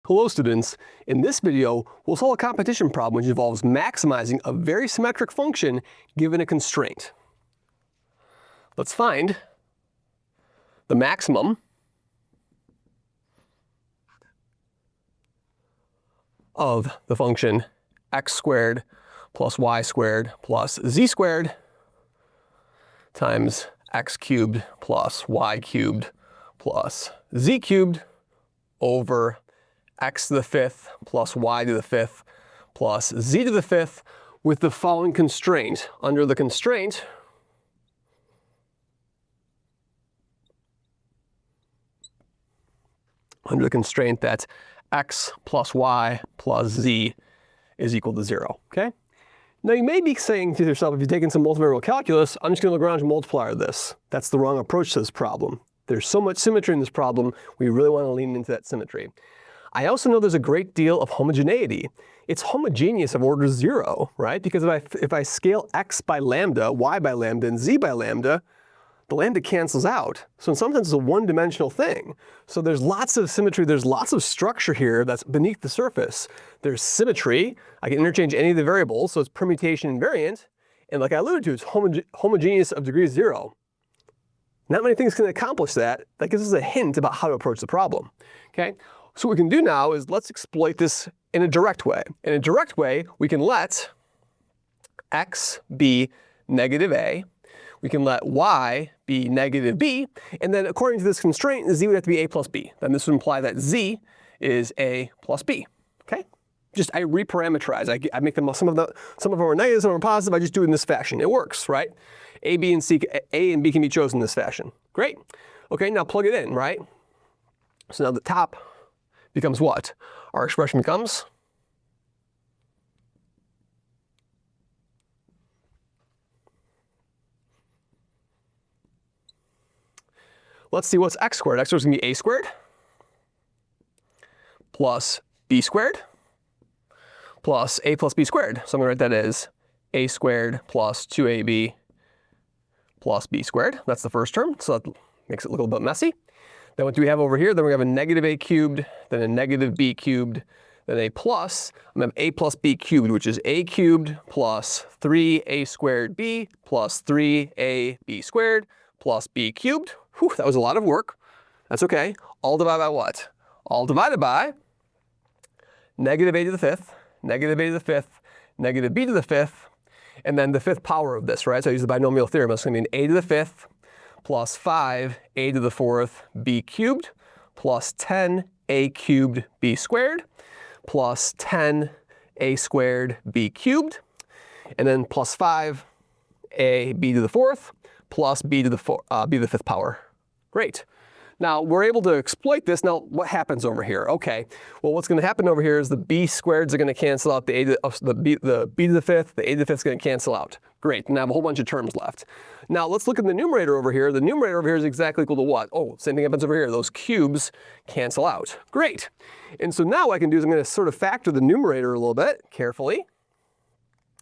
Hello students, in this video we'll solve a competition problem which involves maximizing a very symmetric function given a constraint. Let's find the maximum of the function x squared plus y squared plus z squared times x cubed plus y cubed plus z cubed over x to the fifth plus y to the fifth plus z to the fifth with the following constraint. Under the constraint, that x plus y plus z is equal to 0, okay? Now you may be saying to yourself, if you've taken some multivariable calculus, I'm just going to look around and multiply this. That's the wrong approach to this problem. There's so much symmetry in this problem, we really want to lean into that symmetry. I also know there's a great deal of homogeneity. It's homogeneous of order 0, right? Because if I scale x by lambda, y by lambda, and z by lambda, the lambda cancels out. So in some sense it's a one-dimensional thing. So there's lots of symmetry, there's lots of structure here that's beneath the surface. There's symmetry, I can interchange any of the variables, so it's permutation invariant. And like I alluded to, it's homogeneous of degree 0. Not many things can accomplish that. That gives us a hint about how to approach the problem, okay? So what we can do now is let's exploit this in a direct way. In a direct way, we can let x be negative a, we can let y be negative b, and then according to this constraint, z would have to be a plus b. Then this would imply that z is a plus b, okay? Just I reparameterize, I make them, some of them are negative, some are positive, I just do it in this fashion. It works, right? A, B, and C, A and B can be chosen in this fashion. Great. Okay, now plug it in, right? So now the top becomes what? Our expression becomes let's see what's x squared. X squared is going to be a squared plus b squared plus a plus b squared. So I'm going to write that as a squared plus 2ab plus b squared. That's the first term, so that makes it look a little bit messy. Then what do we have over here? Then we have a negative a cubed, then a negative b cubed, then a plus. I'm going to have a plus b cubed, which is a cubed plus 3a squared b plus 3ab squared plus b cubed. Whew, that was a lot of work. That's okay. All divided by what? All divided by negative a to the fifth, negative a to the fifth, negative b to the fifth, and then the fifth power of this, right? So I use the binomial theorem. It's going to be an a to the fifth plus 5 a to the fourth b cubed plus 10 a cubed b squared plus 10 a squared b cubed, and then plus 5 a b to the fourth plus b to the fifth power. Great. Now we're able to exploit this. Now what happens over here? Okay, well what's going to happen over here is the b squareds are going to cancel out, the b to the fifth, the a to the fifth is going to cancel out. Great, and I have a whole bunch of terms left. Now let's look at the numerator over here. The numerator over here is exactly equal to what? Oh, same thing happens over here. Those cubes cancel out. Great. And so now what I can do is I'm going to sort of factor the numerator a little bit carefully.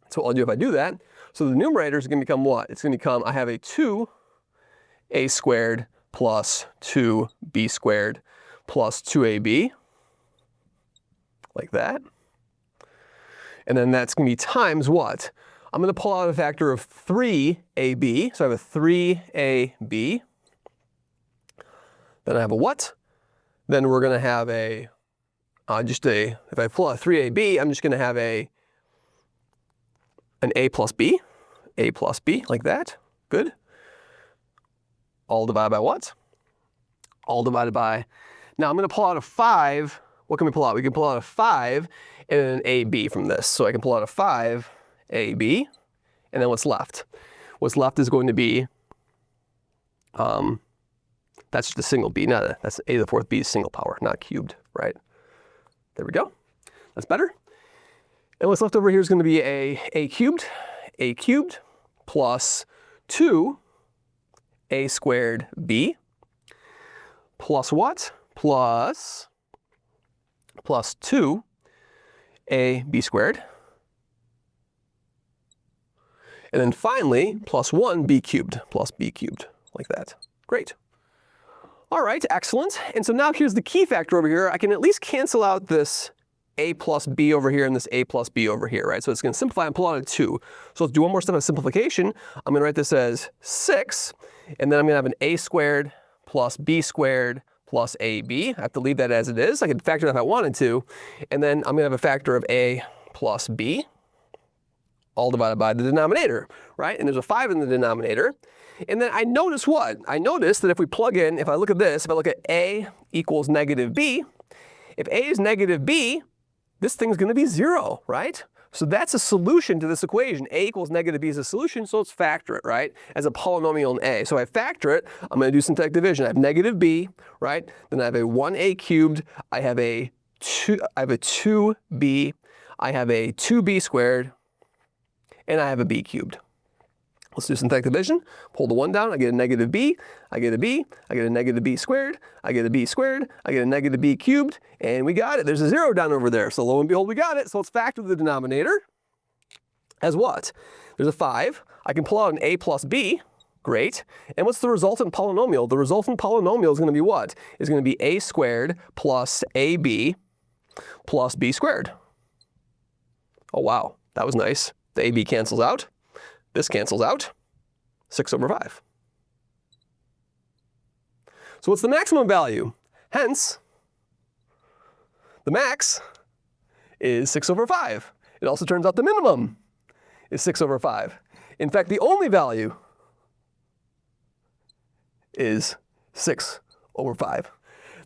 That's what I'll do if I do that. So the numerator is going to become what? It's going to become, I have a 2a squared plus 2b squared plus 2ab, like that. And then that's going to be times what? I'm going to pull out a factor of 3ab, so I have a 3ab. Then I have a what? Then we're going to have a, if I pull out 3ab, I'm just going to have an a plus b, like that. Good. All divided by what? All divided by, now I'm going to pull out a 5. What can we pull out? We can pull out a 5 and an ab from this. So I can pull out a 5ab, and then what's left? What's left is going to be, that's just a single b, that's a to the fourth b is single power, not cubed, right? There we go. That's better. And what's left over here is going to be a cubed plus 2a squared b plus what? Plus 2ab squared. And then finally, plus 1b cubed, plus b cubed, like that. Great. All right, excellent. And so now here's the key factor over here. I can at least cancel out this a plus b over here and this a plus b over here, right? So it's going to simplify and pull out a 2. So let's do one more step of simplification. I'm going to write this as 6, and then I'm going to have an a squared plus b squared plus ab. I have to leave that as it is. I could factor that if I wanted to. And then I'm going to have a factor of a plus b, all divided by the denominator, right? And there's a 5 in the denominator. And then I notice what? I notice that if we plug in, if I look at this, if I look at a equals negative b, if a is negative b, this thing's going to be 0, right? So that's a solution to this equation. A equals negative b is a solution, so let's factor it, right? As a polynomial in a. So I factor it, I'm going to do synthetic division. I have negative b, right? Then I have a 1a cubed, I have a 2b, I have a 2b squared, and I have a b cubed. Let's do synthetic division. Pull the 1 down, I get a negative b, I get a b, I get a negative b squared, I get a b squared, I get a negative b cubed, and we got it. There's a 0 down over there. So lo and behold, we got it. So let's factor the denominator as what? There's a 5. I can pull out an a plus b. Great. And what's the resultant polynomial? The resultant polynomial is going to be what? It's going to be a squared plus ab plus b squared. Oh, wow. That was nice. The ab cancels out. This cancels out, 6 over 5. So what's the maximum value? Hence, the max is 6 over 5. It also turns out the minimum is 6 over 5. In fact, the only value is 6 over 5.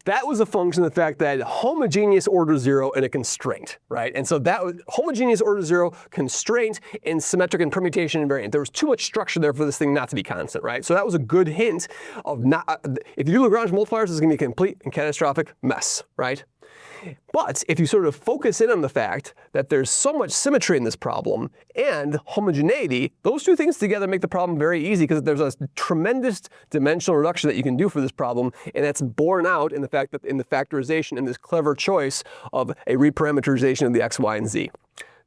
That was a function of the fact that homogeneous order 0 and a constraint, right? And so that was homogeneous order 0, constraint, and symmetric and permutation invariant. There was too much structure there for this thing not to be constant, right? So that was a good hint of not, if you do Lagrange multipliers, it's going to be a complete and catastrophic mess, right? But if you sort of focus in on the fact that there's so much symmetry in this problem and homogeneity, those two things together make the problem very easy because there's a tremendous dimensional reduction that you can do for this problem, and that's borne out in the fact that in the factorization and this clever choice of a reparameterization of the x, y, and z.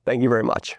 Thank you very much.